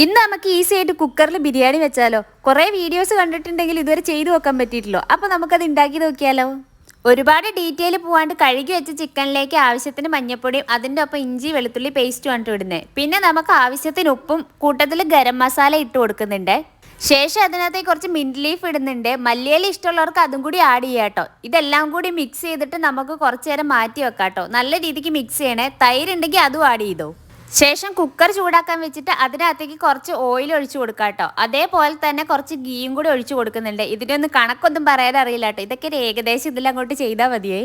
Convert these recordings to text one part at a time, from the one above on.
ഇന്ന് നമുക്ക് ഈസി ആയിട്ട് കുക്കറിൽ ബിരിയാണി വെച്ചാലോ? കുറേ വീഡിയോസ് കണ്ടിട്ടുണ്ടെങ്കിൽ ഇതുവരെ ചെയ്തു നോക്കാൻ പറ്റിയിട്ടില്ലോ. അപ്പോൾ നമുക്കത് ഉണ്ടാക്കി നോക്കിയാലോ? ഒരുപാട് ഡീറ്റെയിൽ പോവാണ്ട് കഴുകി വെച്ച ചിക്കനിലേക്ക് ആവശ്യത്തിന് മഞ്ഞൾപ്പൊടിയും അതിൻ്റെ ഒപ്പം ഇഞ്ചി വെളുത്തുള്ളി പേസ്റ്റുമാണ് ഇടുന്നത്. പിന്നെ നമുക്ക് ആവശ്യത്തിന് ഉപ്പും കൂട്ടത്തിൽ ഗരം മസാല ഇട്ട് കൊടുക്കുന്നുണ്ട്. ശേഷം അതിനകത്തേക്ക് കുറച്ച് മിന്റ് ലീഫ് ഇടുന്നുണ്ട്. മല്ലിയില ഇഷ്ടമുള്ളവർക്ക് അതും കൂടി ആഡ് ചെയ്യാം കേട്ടോ. ഇതെല്ലാം കൂടി മിക്സ് ചെയ്തിട്ട് നമുക്ക് കുറച്ച് നേരം മാറ്റി വെക്കാം കേട്ടോ. നല്ല രീതിക്ക് മിക്സ് ചെയ്യണേ. തൈര് ഉണ്ടെങ്കിൽ അതും ആഡ് ചെയ്തോ. ശേഷം കുക്കർ ചൂടാക്കാൻ വെച്ചിട്ട് അതിനകത്തേക്ക് കുറച്ച് ഓയിൽ ഒഴിച്ചു കൊടുക്കാം കേട്ടോ. അതേപോലെ തന്നെ കുറച്ച് ഗീയും കൂടി ഒഴിച്ചു കൊടുക്കുന്നുണ്ട്. ഇതിനൊന്നും കണക്കൊന്നും പറയാൻ അറിയില്ല കേട്ടോ. ഇതൊക്കെ ഏകദേശം ഇതിലങ്ങോട്ട് ചെയ്താൽ മതിയേ.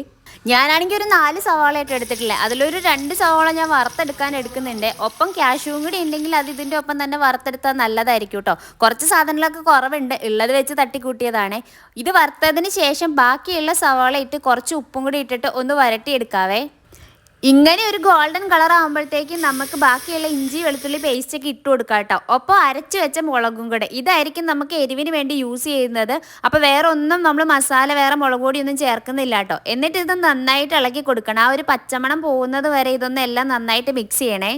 ഞാനാണെങ്കിൽ ഒരു 4 സവാളയായിട്ട് എടുത്തിട്ടില്ല. അതിലൊരു 2 സവാള ഞാൻ വറുത്തെടുക്കാൻ എടുക്കുന്നുണ്ട്. ഒപ്പം ക്യാഷ്യൂവും കൂടി ഉണ്ടെങ്കിൽ അത് ഇതിൻ്റെ ഒപ്പം തന്നെ വറുത്തെടുത്താൽ നല്ലതായിരിക്കും കേട്ടോ. കുറച്ച് സാധനങ്ങളൊക്കെ കുറവുണ്ട്, ഉള്ളത് വെച്ച് തട്ടിക്കൂട്ടിയതാണ്. ഇത് വറുത്തതിന് ശേഷം ബാക്കിയുള്ള സവാള ഇട്ട് കുറച്ച് ഉപ്പും കൂടി ഇട്ടിട്ട് ഒന്ന് വരട്ടിയെടുക്കാവേ. ഇങ്ങനെ ഒരു ഗോൾഡൻ കളർ ആകുമ്പോഴത്തേക്കും നമുക്ക് ബാക്കിയുള്ള ഇഞ്ചി വെളുത്തുള്ളി പേസ്റ്റ് ഒക്കെ ഇട്ട് കൊടുക്കാം കേട്ടോ. ഒപ്പം അരച്ച് വെച്ച മുളകും കൂടെ ഇതായിരിക്കും നമുക്ക് എരിവിന് വേണ്ടി യൂസ് ചെയ്യുന്നത്. അപ്പോൾ വേറെ ഒന്നും നമ്മൾ മസാല വേറെ മുളക് പൊടിയൊന്നും ചേർക്കുന്നില്ല കേട്ടോ. എന്നിട്ട് ഇത് നന്നായിട്ട് ഇളക്കി കൊടുക്കണം. ആ ഒരു പച്ചമണം പോകുന്നത് വരെ ഇതൊന്നും എല്ലാം നന്നായിട്ട് മിക്സ് ചെയ്യണേ.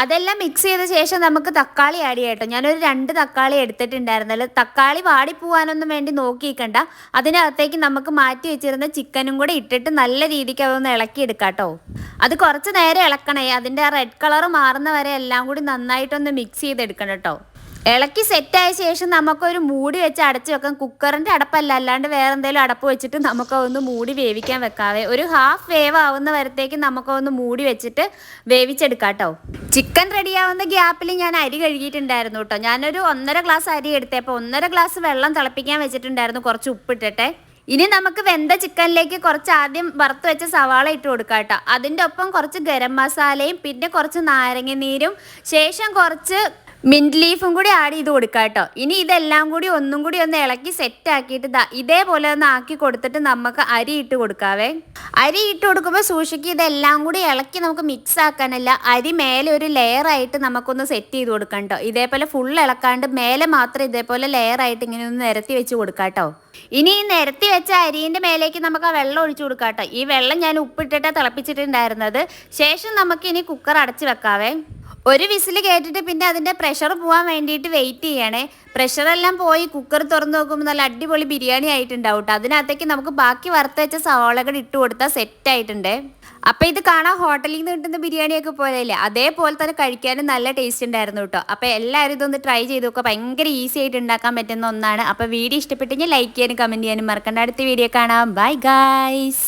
അതെല്ലാം മിക്സ് ചെയ്ത ശേഷം നമുക്ക് തക്കാളി ആഡ് ചെയ്യാം കേട്ടോ. ഞാനൊരു 2 തക്കാളി എടുത്തിട്ടുണ്ടായിരുന്നല്ലോ. തക്കാളി വാടിപ്പോവാനൊന്നും വേണ്ടി നോക്കിക്കണ്ട. അതിനകത്തേക്ക് നമുക്ക് മാറ്റി വെച്ചിരുന്ന ചിക്കനും കൂടെ ഇട്ടിട്ട് നല്ല രീതിക്ക് അതൊന്ന് ഇളക്കിയെടുക്കാം കേട്ടോ. അത് കുറച്ച് നേരം ഇളക്കണേ. അതിൻ്റെ ആ റെഡ് കളർ മാറുന്ന വരെ എല്ലാം കൂടി നന്നായിട്ടൊന്ന് മിക്സ് ചെയ്തെടുക്കണം കേട്ടോ. ഇളക്കി സെറ്റായ ശേഷം നമുക്കൊരു മൂടി വെച്ച് അടച്ച് വെക്കാം. കുക്കറിൻ്റെ അടപ്പല്ല, അല്ലാണ്ട് വേറെ എന്തെങ്കിലും അടപ്പ് വെച്ചിട്ട് നമുക്കൊന്ന് മൂടി വേവിക്കാൻ വെക്കാവേ. ഒരു ഹാഫ് വേവ് ആവുന്ന വരത്തേക്ക് നമുക്കൊന്ന് മൂടി വെച്ചിട്ട് വേവിച്ചെടുക്കാം കേട്ടോ. ചിക്കൻ റെഡിയാവുന്ന ഗ്യാപ്പിൽ ഞാൻ അരി കഴുകിയിട്ടുണ്ടായിരുന്നു കേട്ടോ. ഞാനൊരു 1.5 ഗ്ലാസ് അരി എടുത്തപ്പോൾ 1.5 ഗ്ലാസ് വെള്ളം തിളപ്പിക്കാൻ വെച്ചിട്ടുണ്ടായിരുന്നു, കുറച്ച് ഉപ്പിട്ടിട്ടെ. ഇനി നമുക്ക് വെന്ത ചിക്കനിലേക്ക് കുറച്ച് ആദ്യം വറുത്ത് വെച്ച സവാള ഇട്ട് കൊടുക്കാം കേട്ടോ. അതിൻ്റെ ഒപ്പം കുറച്ച് ഗരം മസാലയും പിന്നെ കുറച്ച് നാരങ്ങ നീരും ശേഷം കുറച്ച് മിന്റ് ലീഫും കൂടി ആഡ് ചെയ്ത് കൊടുക്കാം കേട്ടോ. ഇനി ഇതെല്ലാം കൂടി ഒന്നും കൂടി ഒന്ന് ഇളക്കി സെറ്റ് ആക്കിയിട്ട് ഇതേപോലെ ഒന്ന് ആക്കി കൊടുത്തിട്ട് നമുക്ക് അരി ഇട്ട് കൊടുക്കാവേ. അരി ഇട്ട് കൊടുക്കുമ്പോൾ സൂക്ഷിക്കുക, ഇതെല്ലാം കൂടി ഇളക്കി നമുക്ക് മിക്സ് ആക്കാനല്ല, അരി മേലെ ഒരു ലെയർ ആയിട്ട് നമുക്കൊന്ന് സെറ്റ് ചെയ്ത് കൊടുക്കാം കേട്ടോ. ഇതേപോലെ ഫുൾ ഇളക്കാണ്ട് മേലെ മാത്രം ഇതേപോലെ ലെയർ ആയിട്ട് ഇങ്ങനെ ഒന്ന് നിരത്തി വെച്ച് കൊടുക്കാം കേട്ടോ. ഇനി ഈ നിരത്തി വെച്ച അരിൻ്റെ മേലേക്ക് നമുക്ക് ആ വെള്ളം ഒഴിച്ചു കൊടുക്കാം കേട്ടോ. ഈ വെള്ളം ഞാൻ ഉപ്പിട്ടിട്ടാണ് തിളപ്പിച്ചിട്ടുണ്ടായിരുന്നത്. ശേഷം നമുക്ക് ഇനി കുക്കർ അടച്ച് വെക്കാവേ. ഒരു വിസിൽ കേട്ടിട്ട് പിന്നെ അതിൻ്റെ പ്രഷർ പോകാൻ വേണ്ടിയിട്ട് വെയിറ്റ് ചെയ്യണേ. പ്രഷറെല്ലാം പോയി കുക്കർ തുറന്ന് നോക്കുമ്പോൾ നല്ല അടിപൊളി ബിരിയാണി ആയിട്ടുണ്ടാവും കേട്ടോ. അതിനകത്തേക്ക് നമുക്ക് ബാക്കി വറുത്ത് വെച്ച സവാളകൾ ഇട്ട് കൊടുത്താൽ സെറ്റ് ആയിട്ടുണ്ട്. അപ്പോൾ ഇത് കാണാൻ ഹോട്ടലിൽ നിന്ന് കിട്ടുന്ന ബിരിയാണിയൊക്കെ പോലെയല്ലേ, അതേപോലെ തന്നെ കഴിക്കാനും നല്ല ടേസ്റ്റ് ഉണ്ടായിരുന്നു കേട്ടോ. അപ്പോൾ എല്ലാവരും ഇതൊന്ന് ട്രൈ ചെയ്ത് നോക്കുക. ഭയങ്കര ഈസി ആയിട്ട് ഉണ്ടാക്കാൻ പറ്റുന്ന ഒന്നാണ്. അപ്പോൾ വീഡിയോ ഇഷ്ടപ്പെട്ടെങ്കിൽ ലൈക്ക് ചെയ്യാനും കമൻറ്റ് ചെയ്യാനും മറക്കണ്ട. അടുത്ത വീഡിയോ കാണാം. Bye guys.